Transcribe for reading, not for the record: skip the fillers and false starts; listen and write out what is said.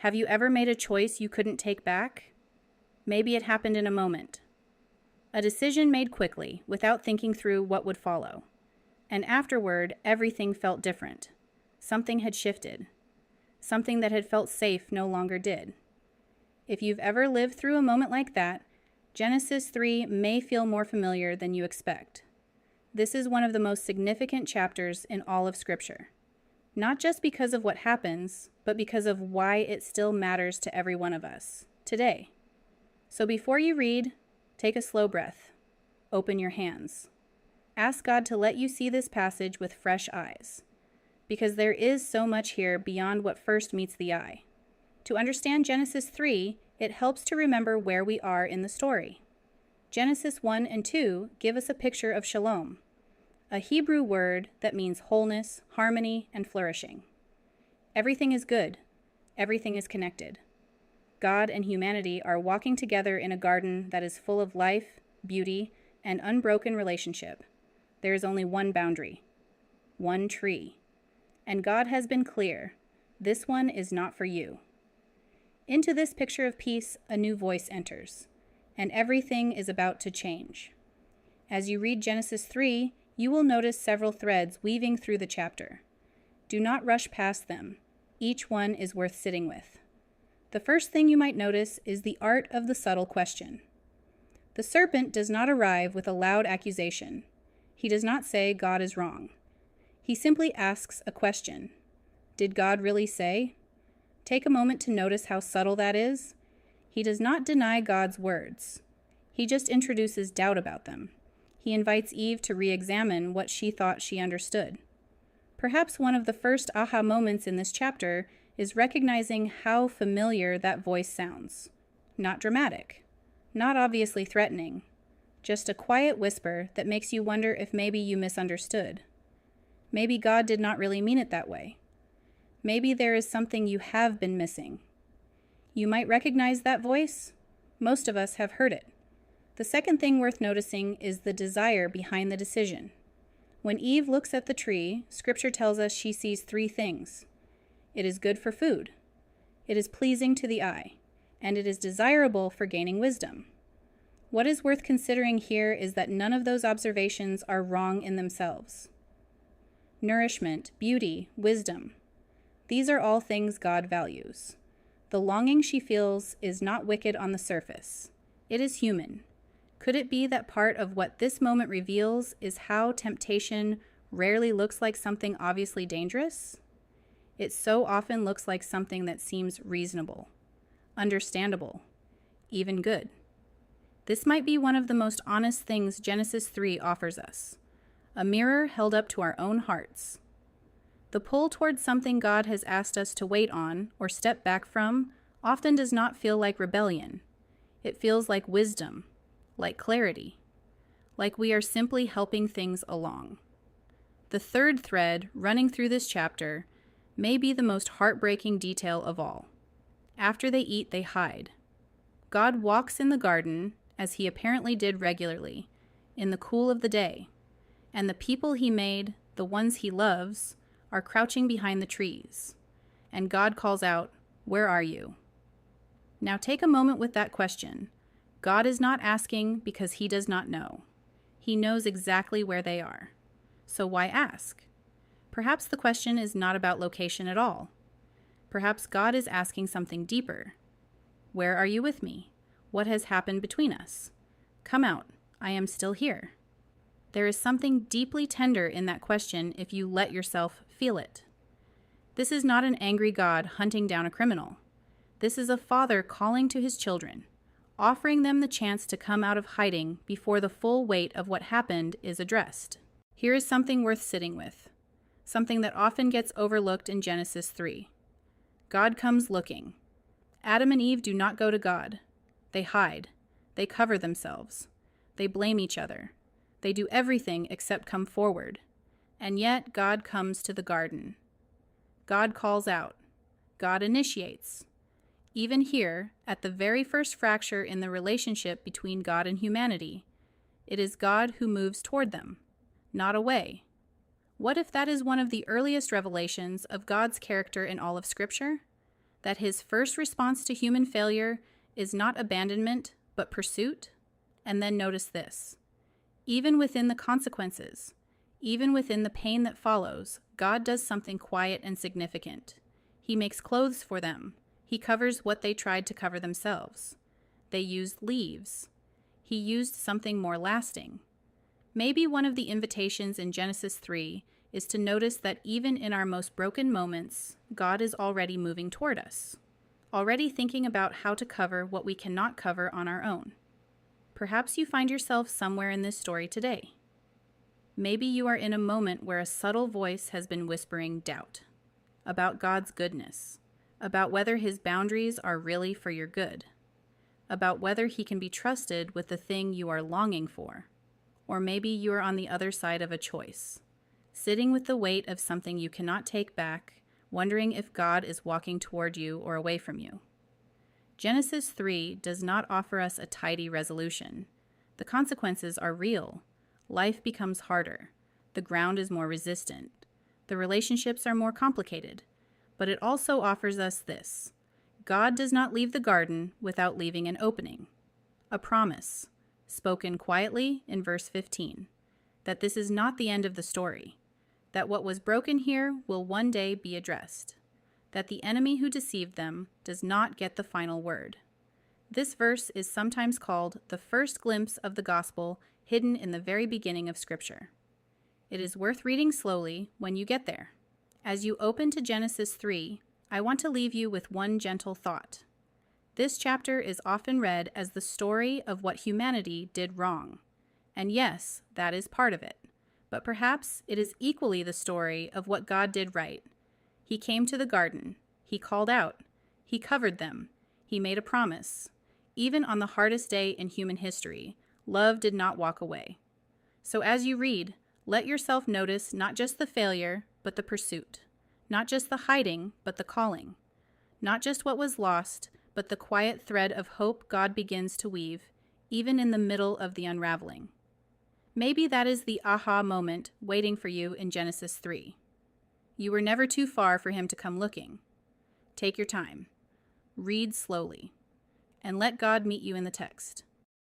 Have you ever made a choice you couldn't take back? Maybe it happened in a moment. A decision made quickly, without thinking through what would follow. And afterward, everything felt different. Something had shifted. Something that had felt safe no longer did. If you've ever lived through a moment like that, Genesis 3 may feel more familiar than you expect. This is one of the most significant chapters in all of Scripture. Not just because of what happens, but because of why it still matters to every one of us, today. So before you read, take a slow breath. Open your hands. Ask God to let you see this passage with fresh eyes, because there is so much here beyond what first meets the eye. To understand Genesis 3, it helps to remember where we are in the story. Genesis 1 and 2 give us a picture of shalom, a Hebrew word that means wholeness, harmony, and flourishing. Everything is good. Everything is connected. God and humanity are walking together in a garden that is full of life, beauty, and unbroken relationship. There is only one boundary, one tree. And God has been clear, this one is not for you. Into this picture of peace, a new voice enters, and everything is about to change. As you read Genesis 3, you will notice several threads weaving through the chapter. Do not rush past them. Each one is worth sitting with. The first thing you might notice is the art of the subtle question. The serpent does not arrive with a loud accusation. He does not say God is wrong. He simply asks a question. Did God really say? Take a moment to notice how subtle that is. He does not deny God's words. He just introduces doubt about them. He invites Eve to re-examine what she thought she understood. Perhaps one of the first aha moments in this chapter is recognizing how familiar that voice sounds. Not dramatic, not obviously threatening, just a quiet whisper that makes you wonder if maybe you misunderstood. Maybe God did not really mean it that way. Maybe there is something you have been missing. You might recognize that voice. Most of us have heard it. The second thing worth noticing is the desire behind the decision. When Eve looks at the tree, Scripture tells us she sees three things. It is good for food, it is pleasing to the eye, and it is desirable for gaining wisdom. What is worth considering here is that none of those observations are wrong in themselves. Nourishment, beauty, wisdom. These are all things God values. The longing she feels is not wicked on the surface. It is human. Could it be that part of what this moment reveals is how temptation rarely looks like something obviously dangerous? It so often looks like something that seems reasonable, understandable, even good. This might be one of the most honest things Genesis 3 offers us, a mirror held up to our own hearts. The pull towards something God has asked us to wait on or step back from often does not feel like rebellion. It feels like wisdom, like clarity, like we are simply helping things along. The third thread running through this chapter may be the most heartbreaking detail of all. After they eat, they hide. God walks in the garden, as he apparently did regularly, in the cool of the day, and the people he made, the ones he loves, are crouching behind the trees. And God calls out, "Where are you?" Now take a moment with that question. God is not asking because he does not know. He knows exactly where they are. So why ask? Perhaps the question is not about location at all. Perhaps God is asking something deeper. Where are you with me? What has happened between us? Come out. I am still here. There is something deeply tender in that question if you let yourself feel it. This is not an angry God hunting down a criminal. This is a father calling to his children, offering them the chance to come out of hiding before the full weight of what happened is addressed. Here is something worth sitting with, something that often gets overlooked in Genesis 3. God comes looking. Adam and Eve do not go to God. They hide. They cover themselves. They blame each other. They do everything except come forward. And yet God comes to the garden. God calls out. God initiates. Even here, at the very first fracture in the relationship between God and humanity, it is God who moves toward them, not away. What if that is one of the earliest revelations of God's character in all of Scripture? that his first response to human failure is not abandonment, but pursuit? And then notice this. Even within the consequences, even within the pain that follows, God does something quiet and significant. He makes clothes for them. He covers what they tried to cover themselves. They used leaves. He used something more lasting. Maybe one of the invitations in Genesis 3 is to notice that even in our most broken moments, God is already moving toward us, already thinking about how to cover what we cannot cover on our own. Perhaps you find yourself somewhere in this story today. Maybe you are in a moment where a subtle voice has been whispering doubt about God's goodness, about whether his boundaries are really for your good, about whether he can be trusted with the thing you are longing for. Or maybe you are on the other side of a choice, sitting with the weight of something you cannot take back, wondering if God is walking toward you or away from you. Genesis 3 does not offer us a tidy resolution. The consequences are real. Life becomes harder. The ground is more resistant. The relationships are more complicated. But it also offers us this. God does not leave the garden without leaving an opening, a promise, spoken quietly in verse 15, that this is not the end of the story, that what was broken here will one day be addressed, that the enemy who deceived them does not get the final word. This verse is sometimes called the first glimpse of the gospel hidden in the very beginning of Scripture. It is worth reading slowly when you get there. As you open to Genesis 3, I want to leave you with one gentle thought. This chapter is often read as the story of what humanity did wrong. And yes, that is part of it. But perhaps it is equally the story of what God did right. He came to the garden. He called out. He covered them. He made a promise. Even on the hardest day in human history, love did not walk away. So as you read, let yourself notice not just the failure, but the pursuit. Not just the hiding, but the calling. Not just what was lost, but the quiet thread of hope God begins to weave, even in the middle of the unraveling. Maybe that is the aha moment waiting for you in Genesis 3. You were never too far for him to come looking. Take your time. Read slowly. And let God meet you in the text.